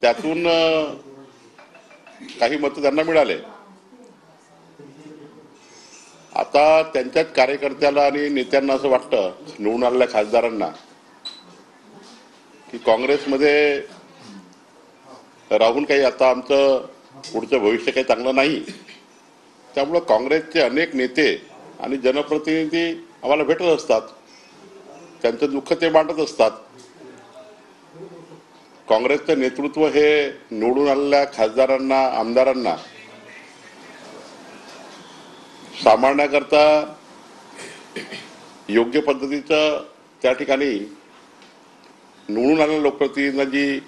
त्यातून काही मतं त्यांना मिळाले. आता त्यांच्याच कार्यकर्त्याला आणि नेत्यांना असं वाटतं, निवडून आलेल्या खासदारांना, की काँग्रेसमध्ये राहून काही आता आमचं पुढचं भविष्य काही चांगलं नाही. त्यामुळं काँग्रेसचे अनेक नेते आणि जनप्रतिनिधी आम्हाला भेटत असतात, त्यांचं दुःख ते मांडत असतात. काँग्रेसचं नेतृत्व हे निवडून आलेल्या खासदारांना, आमदारांना सांभाळण्याकरता योग्य पद्धतीचं त्या ठिकाणी निवडून आलेल्या लोकप्रतिनिधींची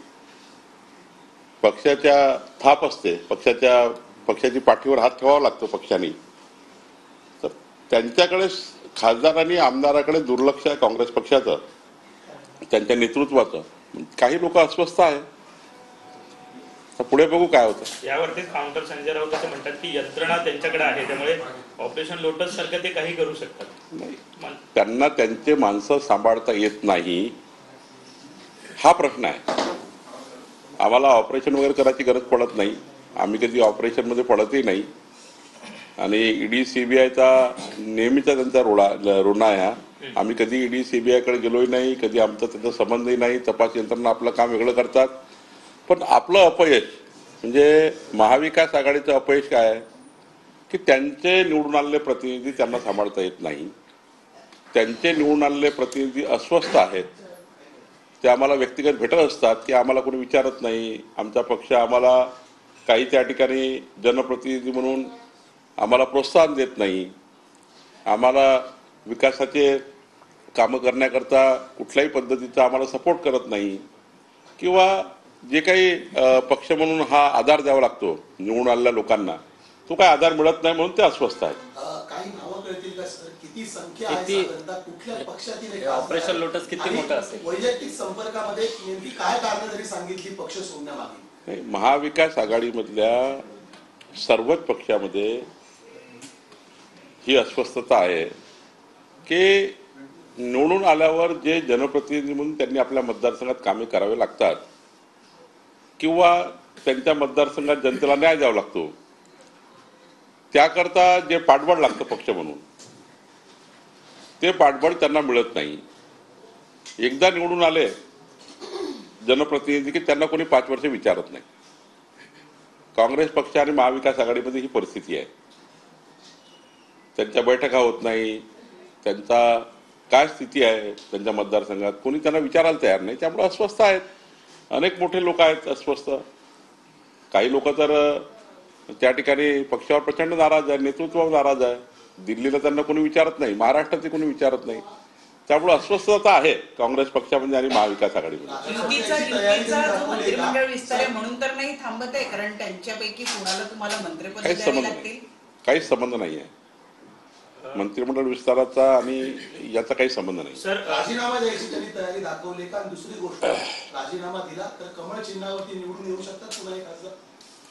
पक्षाच्या थाप असते, पक्षाची पाठीवर हात ठेवावा लागतो पक्षाने. तर त्यांच्याकडे, खासदारांनी आमदाराकडे दुर्लक्ष आहे काँग्रेस पक्षाचं, त्यांच्या नेतृत्वाचं. काही लोक अस्वस्थ आहे. पुढे बघू काय होतं. यावरतीच काउंटर संजय राऊत असे म्हणतात की यंत्रणा त्यांच्याकडे आहे, त्यामुळे ऑपरेशन लोटस सारखं ते काही करू शकतात. नाही, त्यांना त्यांचे माणसं सांभाळता येत नाही, हा प्रश्न आहे. आम्हाला ऑपरेशन वगैरे करायची गरज पडत नाही, आम्ही कधी ऑपरेशनमध्ये पडतही नाही. आणि ईडी सीबीआयचा नेहमीचा त्यांचा रोना आहे. आम्ही कधी ईडी सीबीआयकडे गेलोही नाही, कधी आमचा त्याचा संबंधही नाही. तपास यंत्रणा आपलं काम वेगळं करतात. पण आपलं अपयश म्हणजे महाविकास आघाडीचं अपयश काय आहे की त्यांचे निवडून आलेले प्रतिनिधी त्यांना सांभाळता येत नाही. त्यांचे निवडून आलेले प्रतिनिधी अस्वस्थ आहेत. ते आम्हाला व्यक्तिगत भेटत असतात की आम्हाला कोणी विचारत नाही, आमचा पक्ष आम्हाला काही त्या ठिकाणी जनप्रतिनिधी म्हणून आम्हाला प्रोत्साहन देत नाही, आम्हाला विकासाचे कामं करण्याकरता कुठल्याही पद्धतीचा आम्हाला सपोर्ट करत नाही, किंवा जे काही पक्ष म्हणून हा आधार द्यावा लागतो निवडून आलेल्या लोकांना, तो काय आधार मिळत नाही, म्हणून ते अस्वस्थ आहेत. काही नावं कळतील का सर? किती संख्या आहे, कुठल्या पक्षातील, ऑपरेशन लोटस किती मोठं असेल, वैयक्तिक संपर्कामध्ये नेमकी काय कारण जरी सांगितली पक्ष सोडण्यामागे? महाविकास आघाडीमधल्या सर्वच पक्षामध्ये ही अस्वस्थता आहे की निवडून आल्यावर जे जनप्रतिनिधी म्हणून त्यांनी आपल्या मतदारसंघात कामे करावे लागतात, किंवा त्यांच्या मतदारसंघात जनतेला न्याय द्यावा लागतो, त्याकरता जे पाठबळ लागतं पक्ष म्हणून, ते पाठबळ त्यांना मिळत नाही. एकदा निवडून आले जनप्रतिनिधी की त्यांना कोणी 5 वर्ष विचारत नाही. काँग्रेस पक्ष आणि महाविकास आघाडीमध्ये ही परिस्थिती आहे. त्यांच्या बैठका होत नाही, त्यांचा काय स्थिती आहे त्यांच्या मतदारसंघात कोणी त्यांना विचारायला तयार नाही. त्यामुळे अस्वस्थ आहेत. अनेक मोठे लोक आहेत अस्वस्थ. काही लोक तर त्या ठिकाणी पक्षावर प्रचंड नाराज आहे, नेतृत्वावर नाराज आहे. दिल्लीला त्यांना कोणी विचारत नाही, महाराष्ट्रातही कोणी विचारत नाही. त्यामुळे अस्वस्थता आहे काँग्रेस पक्षामध्ये आणि महाविकास आघाडीमध्ये. मंत्रिमंडळ विस्तार आहे म्हणून तर नाही थांबत आहे, कारण त्यांच्यापैकी कुणाला तुम्हाला मंत्रिपद द्यावे लागतील. काहीच संबंध नाही आहे मंत्रिमंडळ विस्ताराचा आणि याचा काही संबंध नाही. सर, राजीनामा द्यायची त्यांनी तयारी दाखवली का? दुसरी गोष्ट, राजीनामा दिला तर कमळ चिन्हावरती निवडून येऊ शकतात पुन्हा एक खासदार?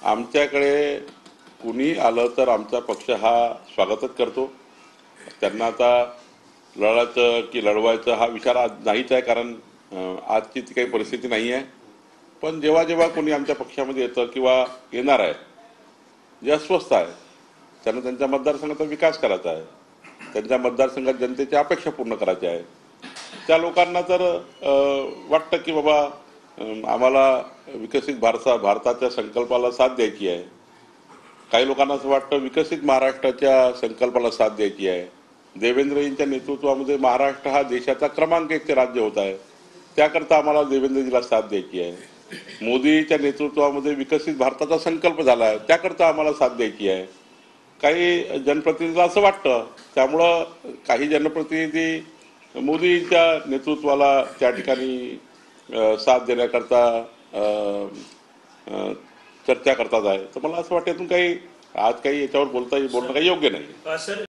आमच्याकडे कुणी आलं तर आमचा पक्ष हा स्वागतच करतो. त्यांना आता लढायचं की लढवायचं हा विचार आज नाहीच आहे, कारण आजची ती काही परिस्थिती नाही आहे. पण जेव्हा जेव्हा कोणी आमच्या पक्षामध्ये येतं किंवा येणार आहे, जे अस्वस्थ आहे, त्यांना त्यांच्या मतदारसंघाचा विकास करायचा आहे, त्यांच्या मतदारसंघात जनतेच्या अपेक्षा पूर्ण करायच्या आहे, त्या लोकांना तर वाटतं की बाबा आम्हाला विकसित भारताच्या संकल्पाला साथ द्यायची आहे. काही लोकांना असं वाटतं विकसित महाराष्ट्राच्या संकल्पाला साथ द्यायची आहे. देवेंद्रजींच्या नेतृत्वामध्ये महाराष्ट्र हा देशाचा क्रमांक 1 राज्य होत आहे, त्याकरता आम्हाला देवेंद्रजीला साथ द्यायची आहे. मोदीच्या नेतृत्वामध्ये विकसित भारताचा संकल्प झाला आहे, त्याकरता आम्हाला साथ द्यायची आहे. काही जनप्रतिनिधीला असं वाटतं, त्यामुळं काही जनप्रतिनिधी मोदींच्या नेतृत्वाला त्या ठिकाणी साथ देण्याकरता चर्चा करतात आहे. तर मला असं वाटतं यातून काही आज काही याच्यावर बोलणं काही योग्य नाही.